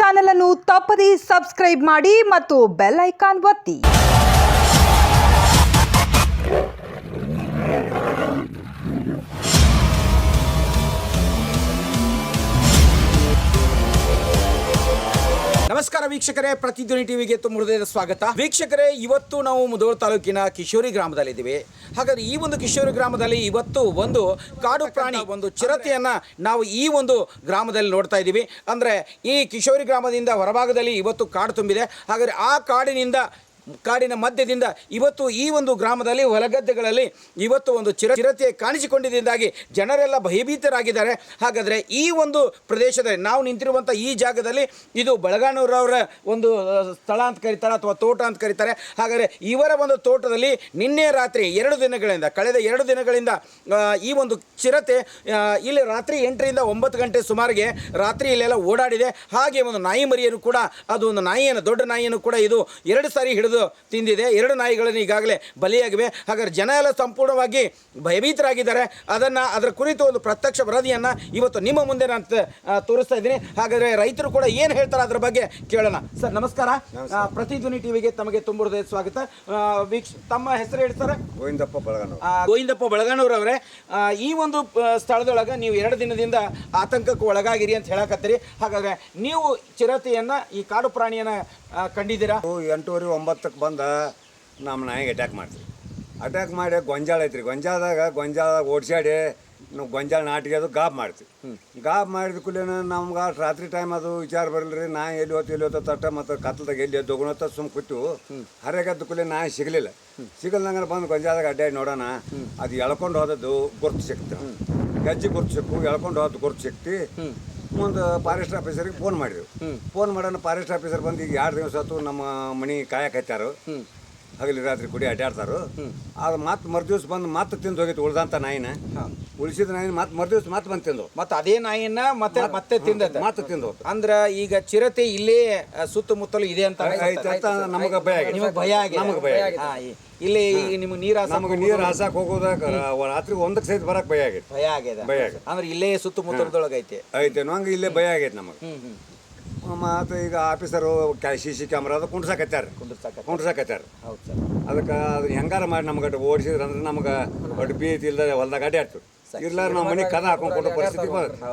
Channel ಅನ್ನು ತಪ್ಪದೇ subscribe ಮಾಡಿ ಮತ್ತು ಬೆಲ್ ಐಕಾನ್ ಒತ್ತಿ. ನಮಸ್ಕಾರ ವೀಕ್ಷಕರೇ, ಪ್ರತಿಧ್ವನಿ ಟಿವಿಗೆ ತುಂಬ ಹೃದಯದ ಸ್ವಾಗತ. ವೀಕ್ಷಕರೇ, ಇವತ್ತು ನಾವು ಮುಧೋಳ ತಾಲೂಕಿನ ಕಿಶೋರಿ ಗ್ರಾಮದಲ್ಲಿದ್ದೀವಿ. ಹಾಗಾದ್ರೆ ಈ ಒಂದು ಕಿಶೋರಿ ಗ್ರಾಮದಲ್ಲಿ ಇವತ್ತು ಒಂದು ಕಾಡು ಪ್ರಾಣಿ, ಒಂದು ಚಿರತೆಯನ್ನು ನಾವು ಈ ಒಂದು ಗ್ರಾಮದಲ್ಲಿ ನೋಡ್ತಾ ಇದ್ದೀವಿ. ಅಂದರೆ ಈ ಕಿಶೋರಿ ಗ್ರಾಮದಿಂದ ಹೊರಭಾಗದಲ್ಲಿ ಇವತ್ತು ಕಾಡು ತುಂಬಿದೆ. ಹಾಗಾದರೆ ಆ ಕಾಡಿನ ಮಧ್ಯದಿಂದ ಇವತ್ತು ಈ ಒಂದು ಗ್ರಾಮದಲ್ಲಿ ಹೊಲಗದ್ದೆಗಳಲ್ಲಿ ಇವತ್ತು ಒಂದು ಚಿರತೆ ಕಾಣಿಸಿಕೊಂಡಿದ್ದರಿಂದಾಗಿ ಜನರೆಲ್ಲ ಭಯಭೀತರಾಗಿದ್ದಾರೆ. ಹಾಗಾದರೆ ಈ ಒಂದು ಪ್ರದೇಶದಲ್ಲಿ ನಾವು ನಿಂತಿರುವಂಥ ಈ ಜಾಗದಲ್ಲಿ ಇದು ಬಳಗಾನೂರವರ ಒಂದು ಸ್ಥಳ ಅಂತ ಕರೀತಾರೆ ಅಥವಾ ತೋಟ ಅಂತ ಕರೀತಾರೆ. ಹಾಗಾದರೆ ಇವರ ಒಂದು ತೋಟದಲ್ಲಿ ನಿನ್ನೆ ರಾತ್ರಿ ಕಳೆದ 2 ದಿನಗಳಿಂದ ಈ ಒಂದು ಚಿರತೆ ಇಲ್ಲಿ ರಾತ್ರಿ 8ರಿಂದ 9 ಗಂಟೆ ಸುಮಾರಿಗೆ ರಾತ್ರಿ ಇಲ್ಲೆಲ್ಲ ಓಡಾಡಿದೆ. ಹಾಗೆ ಒಂದು ನಾಯಿ ಮರಿಯನ್ನು ಕೂಡ, ಅದು ಒಂದು ದೊಡ್ಡ ನಾಯಿಯನ್ನು ಕೂಡ ಇದು 2 ಸಾರಿ ಹಿಡಿದು ತಿಂದಿದೆ. 2 ನಾಯಿಗಳನ್ನು ಈಗಾಗಲೇ ಬಲಿಯಾಗಿವೆ. ಹಾಗಾದರೆ ಜನ ಎಲ್ಲ ಸಂಪೂರ್ಣವಾಗಿ ಭಯಭೀತರಾಗಿದ್ದಾರೆ. ಅದರ ಕುರಿತು ಒಂದು ಪ್ರತ್ಯಕ್ಷ ವರದಿಯನ್ನು ಇವತ್ತು ನಿಮ್ಮ ಮುಂದೆ ನಾನು ತೋರಿಸ್ತಾ ಇದ್ದೀನಿ. ಹಾಗಾದರೆ ರೈತರು ಕೂಡ ಏನು ಹೇಳ್ತಾರೆ ಅದರ ಬಗ್ಗೆ ಕೇಳೋಣ. ಸರ್ ನಮಸ್ಕಾರ, ಪ್ರತಿಧ್ವನಿ ಟಿವಿಗೆ ತಮಗೆ ತುಂಬ ಹೃದಯದ ಸ್ವಾಗತ. ತಮ್ಮ ಹೆಸರು ಹೇಳ್ತಾರೆ? ಗೋವಿಂದಪ್ಪ ಬಳಗಾನೂರವರೇ, ಈ ಒಂದು ಸ್ಥಳದೊಳಗೆ ನೀವು 2 ದಿನದಿಂದ ಆತಂಕಕ್ಕೆ ಒಳಗಾಗಿರಿ ಅಂತ ಹೇಳಕತ್ತೀರಿ. ಹಾಗಾದರೆ ನೀವು ಚಿರತೆಯನ್ನು, ಈ ಕಾಡು ಪ್ರಾಣಿಯನ್ನು ಕಂಡಿದ್ದೀರಾ? 8:30-9 ಬಂದ ನಮ್ಮ ನಾಯಿಗೆ ಅಟ್ಯಾಕ್ ಮಾಡ್ತೀವಿ. ಅಟ್ಯಾಕ್ ಮಾಡಿ ಗೊಂಜಾಳ ಐತ್ರಿ. ಗೊಂಜಾಳ ಓಡಿಸಾಡಿ ನಾವು ಗೊಂಜಾಳ ನಾಟಿಗೆ ಅದು ಗಾಬ್ ಮಾಡ್ತೀವಿ. ಗಾಬ್ ಮಾಡಿದ ಕೂಡಲೇ ನಮ್ಗೆ ರಾತ್ರಿ ಟೈಮ್ ಅದು ವಿಚಾರ ಬರಲ್ರಿ, ನಾಯಿ ಎಲ್ಲಿ ಹೋತ ತಟ್ಟ ಮತ್ತು ಕತ್ತಲ್ದಾಗ ಎಲ್ಲಿ ದೊಗುಣತ್ತ ಸುಮ್ಮ ಕೂತು ಹರಿಯಾಗದ್ದ ಕೂಡಲೇ ನಾಯಿ ಸಿಗಲ್ದಂಗೆ ಬಂದು ಗೊಂಜಾಳದಾಗ ಅಡ್ಡಾಡಿ ನೋಡೋಣ. ಅದು ಎಳ್ಕೊಂಡು ಹೋದದ್ದು ಗುರ್ತು ಸಿಕ್ತು, ಹೆಜ್ಜೆ ಗುರ್ತು ಸಿಕ್ಕು, ಎಳ್ಕೊಂಡು ಹೋದ ಗುರ್ತು ಸಿಕ್ತಿ. ಮುಂದೆ ಫಾರೆಸ್ಟ್ ಆಫೀಸರಿಗೆ ಫೋನ್ ಮಾಡೋಣ. ಫಾರೆಸ್ಟ್ ಆಫೀಸರ್ ಬಂದು ಈಗ 2 ದಿವಸ ಆಯ್ತು ನಮ್ಮ ಮನೆ ಕಾಯಕತ್ತಾರು. ಹಗಲಿ ರಾತ್ರಿ ಕುಡಿ ಅಡ್ಡಾಡ್ತಾರು. ಅದು ಮತ್ತೆ ಮರುದಿವ್ಸ ಬಂದು ಮತ್ತೆ ತಿಂದು ಹೋಗಿತ್ತು ಉಳ್ದಂಥ ನಾಯಿನ. ಉಳಿಸಿದ ನಾಯಿನ ಮತ್ತೆ ಮರುದಿವ್ಸ ಮತ್ತೆ ಬಂದು ತಿಂದು ಮತ್ತೆ ಅದೇ ನಾಯಿನ ಮತ್ತೆ ತಿಂದು ಅಂದ್ರೆ ಈಗ ಚಿರತೆ ಇಲ್ಲೇ ಸುತ್ತಮುತ್ತಲು ಇದೆ ಅಂತ ನಮಗೆ ಭಯ ಆಗಿದೆ. ಇಲ್ಲಿ ನಿಮ್ಗೆ ನೀರು ಹಾಸಕ್ ಹೋಗೋದಾಗ ರಾತ್ರಿ 1ಕ್ಕೆ ಸಹಿತ ಬರಕ್ ಭಯ ಆಗೈತೆ. ಅಂದ್ರೆ ಇಲ್ಲೇ ಸುತ್ತಮುತ್ತಲದೊಳಗೆ ಐತೆ ನಂಗೆ ಇಲ್ಲೇ ಭಯ ಆಗೈತೆ ನಮಗೆ. ಮತ್ತು ಈಗ ಆಫೀಸರು CC ಕ್ಯಾಮ್ರಾ ಅದು ಕುಂಡ್ಸಕತ್ತಾರ. ಅದಕ್ಕೆ ಅದನ್ನ ಹೆಂಗಾರ ಮಾಡಿ ನಮ್ಗೆ ಓಡಿಸಿದ್ರೆ ಅಂದ್ರೆ ನಮ್ಗೆ ಒಟ್ಟು ಬೀತಿ ಇಲ್ಲದೆ ಹೊಲ್ದಾಗ ಅಡ್ಡಾಡ್ತು. ಇರ್ಲಾರ ನಾವು ಮನೆಗೆ ಕದ ಹಾಕೊಂಡು ಪರಿಸ್ಥಿತಿ ಬರುತ್ತೆ.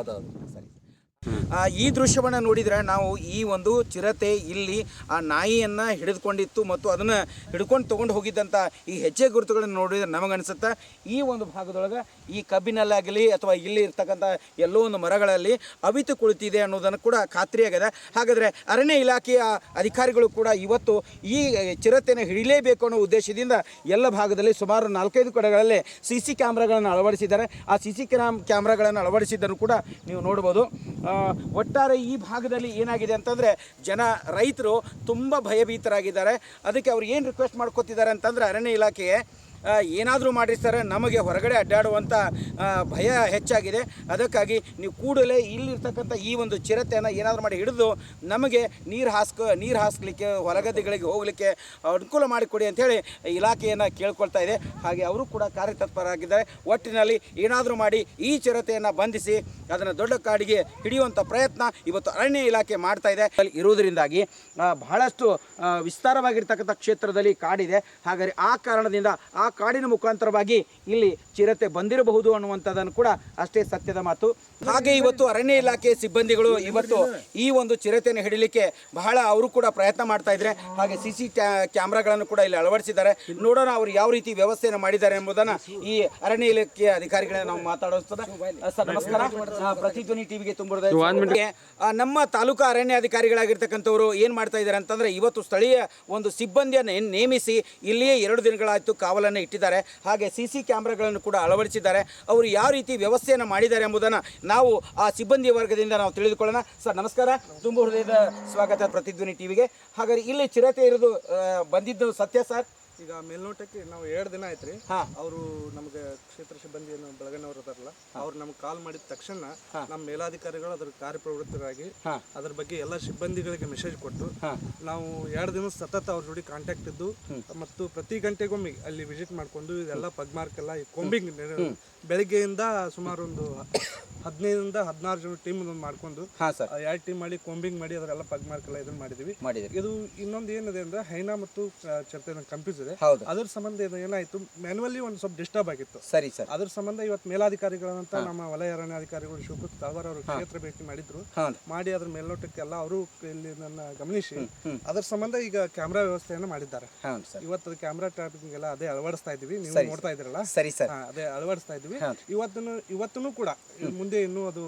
ಈ ದೃಶ್ಯವನ್ನು ನೋಡಿದರೆ ನಾವು ಈ ಒಂದು ಚಿರತೆ ಇಲ್ಲಿ ಆ ನಾಯಿಯನ್ನು ಹಿಡಿದುಕೊಂಡಿತ್ತು ಮತ್ತು ಅದನ್ನು ಹಿಡ್ಕೊಂಡು ತೊಗೊಂಡು ಹೋಗಿದ್ದಂಥ ಈ ಹೆಜ್ಜೆ ಗುರುತುಗಳನ್ನು ನೋಡಿದರೆ ನಮಗನ್ಸುತ್ತೆ ಈ ಒಂದು ಭಾಗದೊಳಗೆ ಈ ಕಬ್ಬಿನಲ್ಲಾಗಲಿ ಅಥವಾ ಇಲ್ಲಿ ಇರ್ತಕ್ಕಂಥ ಎಲ್ಲೋ ಒಂದು ಮರಗಳಲ್ಲಿ ಅವಿತು ಕುಳಿತಿದೆ ಅನ್ನೋದನ್ನು ಕೂಡ ಖಾತ್ರಿಯಾಗಿದೆ. ಹಾಗಾದರೆ ಅರಣ್ಯ ಇಲಾಖೆಯ ಅಧಿಕಾರಿಗಳು ಕೂಡ ಇವತ್ತು ಈ ಚಿರತೆಯನ್ನು ಹಿಡಿಲೇಬೇಕು ಅನ್ನೋ ಉದ್ದೇಶದಿಂದ ಎಲ್ಲ ಭಾಗದಲ್ಲಿ ಸುಮಾರು 4-5 ಕಡೆಗಳಲ್ಲಿ CC ಕ್ಯಾಮ್ರಾಗಳನ್ನು ಅಳವಡಿಸಿದ್ದಾರೆ. ಆ CC ಕ್ಯಾಮ್ರಾಗಳನ್ನು ಅಳವಡಿಸಿದ್ದನ್ನು ಕೂಡ ನೀವು ನೋಡ್ಬೋದು. ಒಟ್ಟಾರೆ ಈ ಭಾಗದಲ್ಲಿ ಏನಾಗಿದೆ ಅಂತಂದರೆ ರೈತರು ತುಂಬ ಭಯಭೀತರಾಗಿದ್ದಾರೆ. ಅದಕ್ಕೆ ಅವ್ರು ಏನು ರಿಕ್ವೆಸ್ಟ್ ಮಾಡ್ಕೋತಿದ್ದಾರೆ ಅಂತಂದರೆ ಅರಣ್ಯ ಇಲಾಖೆಗೆ ಏನಾದರೂ ಮಾಡಿರ್ತಾರೆ, ನಮಗೆ ಹೊರಗಡೆ ಅಡ್ಡಾಡುವಂಥ ಭಯ ಹೆಚ್ಚಾಗಿದೆ. ಅದಕ್ಕಾಗಿ ನೀವು ಕೂಡಲೇ ಇಲ್ಲಿರ್ತಕ್ಕಂಥ ಈ ಒಂದು ಚಿರತೆಯನ್ನು ಏನಾದರೂ ಮಾಡಿ ಹಿಡಿದು ನಮಗೆ ನೀರು ಹಾಸ್ಲಿಕ್ಕೆ ಹೊಲಗದ್ದೆಗಳಿಗೆ ಹೋಗಲಿಕ್ಕೆ ಅನುಕೂಲ ಮಾಡಿಕೊಡಿ ಅಂಥೇಳಿ ಇಲಾಖೆಯನ್ನು ಕೇಳ್ಕೊಳ್ತಾ ಇದೆ. ಹಾಗೆ ಅವರು ಕೂಡ ಕಾರ್ಯತತ್ಪರರಾಗಿದ್ದಾರೆ. ಒಟ್ಟಿನಲ್ಲಿ ಏನಾದರೂ ಮಾಡಿ ಈ ಚಿರತೆಯನ್ನು ಬಂಧಿಸಿ ಅದನ್ನು ದೊಡ್ಡ ಕಾಡಿಗೆ ಹಿಡಿಯುವಂಥ ಪ್ರಯತ್ನ ಇವತ್ತು ಅರಣ್ಯ ಇಲಾಖೆ ಮಾಡ್ತಾ ಇದೆ. ಅಲ್ಲಿ ಇರುವುದರಿಂದಾಗಿ ಬಹಳಷ್ಟು ವಿಸ್ತಾರವಾಗಿರ್ತಕ್ಕಂಥ ಕ್ಷೇತ್ರದಲ್ಲಿ ಕಾಡಿದೆ. ಹಾಗಾದರೆ ಆ ಕಾರಣದಿಂದ ಆ ಕಾಡಿನ ಮುಖಾಂತರವಾಗಿ ಇಲ್ಲಿ ಚಿರತೆ ಬಂದಿರಬಹುದು ಅನ್ನುವಂಥದ್ದನ್ನು ಕೂಡ ಅಷ್ಟೇ ಸತ್ಯದ ಮಾತು. ಹಾಗೆ ಇವತ್ತು ಅರಣ್ಯ ಇಲಾಖೆ ಸಿಬ್ಬಂದಿಗಳು ಇವತ್ತು ಈ ಒಂದು ಚಿರತೆಯನ್ನು ಹಿಡಿಲಿಕ್ಕೆ ಅವರು ಕೂಡ ಪ್ರಯತ್ನ ಮಾಡ್ತಾ ಇದ್ದಾರೆ. ಹಾಗೆ CC ಕ್ಯಾಮ್ರಾಗಳನ್ನು ಕೂಡ ಇಲ್ಲಿ ಅಳವಡಿಸಿದ್ದಾರೆ. ನೋಡೋಣ ಅವರು ಯಾವ ರೀತಿ ವ್ಯವಸ್ಥೆಯನ್ನು ಮಾಡಿದ್ದಾರೆ ಎಂಬುದನ್ನು ಈ ಅರಣ್ಯ ಇಲಾಖೆಯ ಅಧಿಕಾರಿಗಳನ್ನ ನಾವು ಮಾತಾಡೋಸ್ತದೆ. ಸರ್ ನಮಸ್ಕಾರ, ಪ್ರತಿಧ್ವನಿ ಟಿವಿಗೆ ತುಂಬ ನಮ್ಮ ತಾಲೂಕಾ ಅರಣ್ಯ ಅಧಿಕಾರಿಗಳಾಗಿರ್ತಕ್ಕಂಥವ್ರು ಏನು ಮಾಡ್ತಾ ಇದ್ದಾರೆ ಅಂತಂದರೆ ಇವತ್ತು ಸ್ಥಳೀಯ ಒಂದು ಸಿಬ್ಬಂದಿಯನ್ನು ನೇಮಿಸಿ ಇಲ್ಲಿಯೇ 2 ದಿನಗಳಾಯಿತು ಕಾವಲನ್ನು ಇಟ್ಟಿದ್ದಾರೆ. ಹಾಗೆ CC ಕ್ಯಾಮ್ರಾಗಳನ್ನು ಕೂಡ ಅಳವಡಿಸಿದ್ದಾರೆ. ಅವರು ಯಾವ ರೀತಿ ವ್ಯವಸ್ಥೆಯನ್ನು ಮಾಡಿದ್ದಾರೆ ಎಂಬುದನ್ನು ನಾವು ಆ ಸಿಬ್ಬಂದಿ ವರ್ಗದಿಂದ ನಾವು ತಿಳಿದುಕೊಳ್ಳೋಣ. ಸರ್ ನಮಸ್ಕಾರ, ತುಂಬ ಹೃದಯದ ಸ್ವಾಗತ ಪ್ರತಿಧ್ವನಿ ಟಿವಿಗೆ. ಹಾಗಾದ್ರೆ ಇಲ್ಲಿ ಚಿರತೆ ಇರೋದು ಬಂದಿದ್ದು ಸತ್ಯ ಸರ್? ಈಗ ಮೇಲ್ನೋಟಕ್ಕೆ ನಾವು 2 ದಿನ ಆಯ್ತು ರೀ. ಅವರು ನಮಗೆ ಕ್ಷೇತ್ರ ಸಿಬ್ಬಂದಿ ಏನು ಬೆಳಗನವರು ಇದಾರಲ್ಲ, ಅವ್ರು ನಮ್ಗೆ ಕಾಲ್ ಮಾಡಿದ ತಕ್ಷಣ ನಮ್ಮ ಮೇಲಾಧಿಕಾರಿಗಳು ಅದ್ರ ಕಾರ್ಯಪ್ರವೃತ್ತರಾಗಿ ಅದ್ರ ಬಗ್ಗೆ ಎಲ್ಲ ಸಿಬ್ಬಂದಿಗಳಿಗೆ ಮೆಸೇಜ್ ಕೊಟ್ಟು ನಾವು 2 ದಿನ ಸತತ ಅವ್ರ ಜೋಡಿ ಕಾಂಟ್ಯಾಕ್ಟ್ ಇದ್ದು ಮತ್ತು ಪ್ರತಿ ಗಂಟೆಗೊಮ್ಮೆ ಅಲ್ಲಿ ವಿಸಿಟ್ ಮಾಡ್ಕೊಂಡು ಇದೆಲ್ಲ ಪಗ್ಮಾರ್ಕ್ ಎಲ್ಲ ಕೊಂಬಿಂಗ್ ಬೆಳಿಗ್ಗೆಯಿಂದ ಸುಮಾರು ಒಂದು 15ರಿಂದ 16 ಜನ ಟೀಮ್ ಮಾಡ್ಕೊಂಡು ಹಾಂ ಸರ್ 2 ಟೀಮ್ ಮಾಡಿ ಕೊಂಬಿಂಗ್ ಮಾಡಿ ಅದರೆಲ್ಲ ಪಗ್ ಮಾರ್ಕೆಲ್ಲ ಇದನ್ನ ಮಾಡಿದ್ವಿ. ಇದು ಇನ್ನೊಂದು ಏನಿದೆ ಅಂದ್ರೆ ಹೈನಾ ಮತ್ತು ಚಿರತೆ ಕನ್ಫ್ಯೂಸ್ ಇದೆ. ಅದ್ರ ಸಂಬಂಧ ಏನಾಯ್ತು, ಮ್ಯಾನ್ಯುವಲಿ ಒಂದು ಸ್ವಲ್ಪ ಡಿಸ್ಟರ್ಬ್ ಆಗಿತ್ತು. ಸರಿ ಸರ್. ಅದ್ರ ಸಂಬಂಧ ಇವತ್ತು ಮೇಲಾಧಿಕಾರಿಗಳಂತ ನಮ್ಮ ವಲಯ ಅರಣ್ಯಾಧಿಕಾರಿಗಳು ಶಿವಕುತ್ ತಾಳ್ವಾರ್ ಅವರು ಕ್ಷೇತ್ರ ಭೇಟಿ ಮಾಡಿದ್ರು. ಮಾಡಿ ಅದ್ರ ಮೇಲ್ನೋಟಕ್ಕೆ ಎಲ್ಲ ಅವರು ಇಲ್ಲಿ ನನ್ನ ಗಮನಿಸಿ ಅದ್ರ ಸಂಬಂಧ ಈಗ ಕ್ಯಾಮ್ರಾ ವ್ಯವಸ್ಥೆಯನ್ನು ಮಾಡಿದ್ದಾರೆ. ಇವತ್ತು ಕ್ಯಾಮ್ರಾ ಟ್ರಾಪಿಂಗ್ ಎಲ್ಲ ಅದೇ ಅಳವಡಿಸ್ತಾ ಇದೀವಿ, ನೀವು ನೋಡ್ತಾ ಇದ್ರಲ್ಲ. ಸರಿ ಸರ್. ಅದೇ ಅಳವಡಿಸ್ತಾ ಇದೀವಿ. ಇವತ್ತೂ ಕೂಡ ಮುಂದೆ ಇನ್ನೂ ಅದು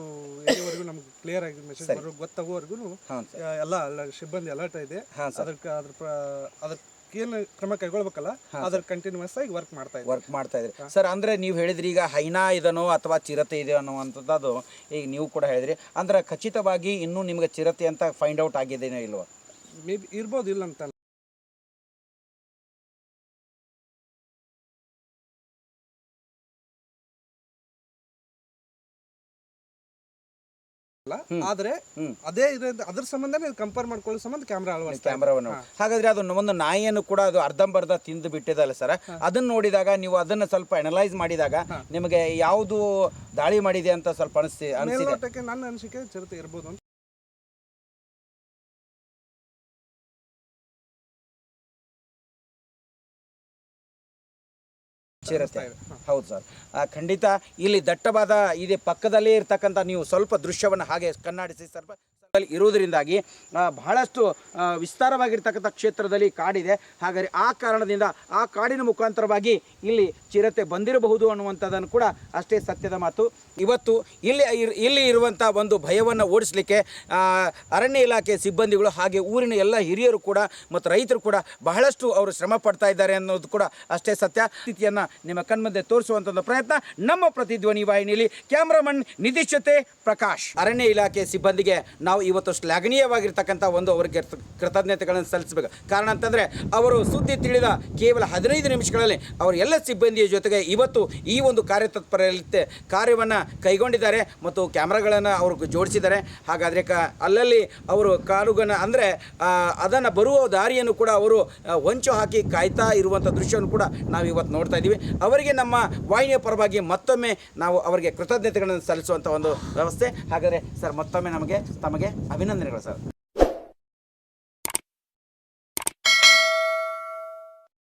ಎಲ್ಲಿವರೆಗೂ ನಮ್ಗೆ ಕ್ಲಿಯರ್ ಆಗಿ ಮೆಸೇಜ್ ಗೊತ್ತಾಗುವವರೆಗೂ ಎಲ್ಲ ಸಿಬ್ಬಂದಿ ಅಲರ್ಟ್ ಇದೆ. ಅದಕ್ಕೇನು ಕ್ರಮ ಕೈಗೊಳ್ಬೇಕಲ್ಲ ಅದ್ರ ಕಂಟಿನ್ಯೂಸ್ ಆಗಿ ವರ್ಕ್ ಮಾಡ್ತಾ ಇದ್ರಿ ಸರ್. ಅಂದ್ರೆ ನೀವು ಹೇಳಿದ್ರಿ ಈಗ ಹೈನಾ ಇದನೋ ಅಥವಾ ಚಿರತೆ ಇದೆ ಅನ್ನುವಂಥದ್ದು ಈಗ ನೀವು ಕೂಡ ಹೇಳಿದ್ರಿ. ಅಂದ್ರೆ ಖಚಿತವಾಗಿ ಇನ್ನೂ ನಿಮ್ಗೆ ಚಿರತೆ ಅಂತ ಫೈಂಡ್ ಔಟ್ ಆಗಿದೇನೋ ಇಲ್ವೋ? ಮೇ ಬಿ ಇರ್ಬೋದು, ಇಲ್ಲ ಅಂತ ಆದ್ರೆ ಅದೇ ಅದ್ರ ಸಂಬಂಧ ಕಂಪೇರ್ ಮಾಡ್ಕೊಳ್ಳೋ ಸಂಬಂಧ ಕ್ಯಾಮ್ರಾವನ್ನು ಹಾಗಾದ್ರೆ ಅದು ಒಂದು ನಾಯಿಯನ್ನು ಕೂಡ ಅದು ಅರ್ಧಂಬರ್ಧ ತಿಂದು ಬಿಟ್ಟಿದಲ್ಲ ಸರ್. ಅದನ್ನ ನೋಡಿದಾಗ ನೀವು ಅದನ್ನ ಸ್ವಲ್ಪ ಅನಲೈಸ್ ಮಾಡಿದಾಗ ನಿಮಗೆ ಯಾವುದು ದಾಳಿ ಮಾಡಿದೆ ಅಂತ ಸ್ವಲ್ಪ ಮೇಲ್ನೋಟಕ್ಕೆ ನನ್ನ ಅನಿಸಿಕೆ ಚಿರತೆ ಇರ್ಬೋದು ಅಂತ. ಚಿರತೆ ಹೌದು ಸರ್, ಖಂಡಿತ. ಇಲ್ಲಿ ದಟ್ಟವಾದ ಇದೆ ಪಕ್ಕದಲ್ಲೇ ಇರ್ತಕ್ಕಂಥ ನೀವು ಸ್ವಲ್ಪ ದೃಶ್ಯವನ್ನು ಹಾಗೆ ಕಣ್ಣಾಡಿಸಿ ಸ್ವಲ್ಪ ಇರುವುದರಿಂದಾಗಿ ಬಹಳಷ್ಟು ವಿಸ್ತಾರವಾಗಿರ್ತಕ್ಕಂಥ ಕ್ಷೇತ್ರದಲ್ಲಿ ಕಾಡಿದೆ. ಹಾಗಾದರೆ ಆ ಕಾರಣದಿಂದ ಆ ಕಾಡಿನ ಮುಖಾಂತರವಾಗಿ ಇಲ್ಲಿ ಚಿರತೆ ಬಂದಿರಬಹುದು ಅನ್ನುವಂಥದ್ದನ್ನು ಕೂಡ ಅಷ್ಟೇ ಸತ್ಯದ ಮಾತು. ಇವತ್ತು ಇಲ್ಲಿ ಇರುವಂಥ ಒಂದು ಭಯವನ್ನು ಓಡಿಸಲಿಕ್ಕೆ ಅರಣ್ಯ ಇಲಾಖೆ ಸಿಬ್ಬಂದಿಗಳು ಹಾಗೆ ಊರಿನ ಎಲ್ಲ ಹಿರಿಯರು ಕೂಡ ಮತ್ತು ರೈತರು ಕೂಡ ಬಹಳಷ್ಟು ಅವರು ಶ್ರಮ ಪಡ್ತಾ ಇದ್ದಾರೆ ಅನ್ನೋದು ಕೂಡ ಅಷ್ಟೇ ಸತ್ಯ. ಸ್ಥಿತಿಯನ್ನು ನಿಮ್ಮ ಕಣ್ಮುಂದೆ ತೋರಿಸುವಂಥ ಪ್ರಯತ್ನ ನಮ್ಮ ಪ್ರತಿಧ್ವನಿ ವಾಹಿನಿಯಲ್ಲಿ ಕ್ಯಾಮ್ರಾಮನ್ ನಿತೀಶ್ ಜೊತೆ ಪ್ರಕಾಶ್. ಅರಣ್ಯ ಇಲಾಖೆ ಸಿಬ್ಬಂದಿಗೆ ನಾವು ಇವತ್ತು ಶ್ಲಾಘನೀಯವಾಗಿರ್ತಕ್ಕಂಥ ಒಂದು ಅವರಿಗೆ ಕೃತಜ್ಞತೆಗಳನ್ನು ಸಲ್ಲಿಸಬೇಕು. ಕಾರಣ ಅಂತಂದರೆ ಅವರು ಸುದ್ದಿ ತಿಳಿದ ಕೇವಲ 15 ನಿಮಿಷಗಳಲ್ಲಿ ಅವರ ಎಲ್ಲ ಸಿಬ್ಬಂದಿಯ ಜೊತೆಗೆ ಇವತ್ತು ಈ ಒಂದು ಕಾರ್ಯತತ್ಪರತೆ ಕಾರ್ಯವನ್ನು ಕೈಗೊಂಡಿದ್ದಾರೆ ಮತ್ತು ಕ್ಯಾಮ್ರಾಗಳನ್ನು ಅವರು ಜೋಡಿಸಿದ್ದಾರೆ. ಹಾಗಾದರೆ ಅಲ್ಲಲ್ಲಿ ಅವರು ಕಾಲುಗಳನ್ನು ಅಂದರೆ ಅದನ್ನು ಬರುವ ದಾರಿಯನ್ನು ಕೂಡ ಅವರು ಹೊಂಚು ಹಾಕಿ ಕಾಯ್ತಾ ಇರುವಂಥ ದೃಶ್ಯವನ್ನು ಕೂಡ ನಾವು ಇವತ್ತು ನೋಡ್ತಾ ಇದ್ದೀವಿ. ಅವರಿಗೆ ನಮ್ಮ ವಾಹಿನಿಯ ಪರವಾಗಿ ಮತ್ತೊಮ್ಮೆ ನಾವು ಅವರಿಗೆ ಕೃತಜ್ಞತೆಗಳನ್ನು ಸಲ್ಲಿಸುವಂಥ ಒಂದು ವ್ಯವಸ್ಥೆ. ಹಾಗಾದರೆ ಸರ್, ಮತ್ತೊಮ್ಮೆ ತಮಗೆ ಅಭಿನಂದನೆಗಳು ಸರ್.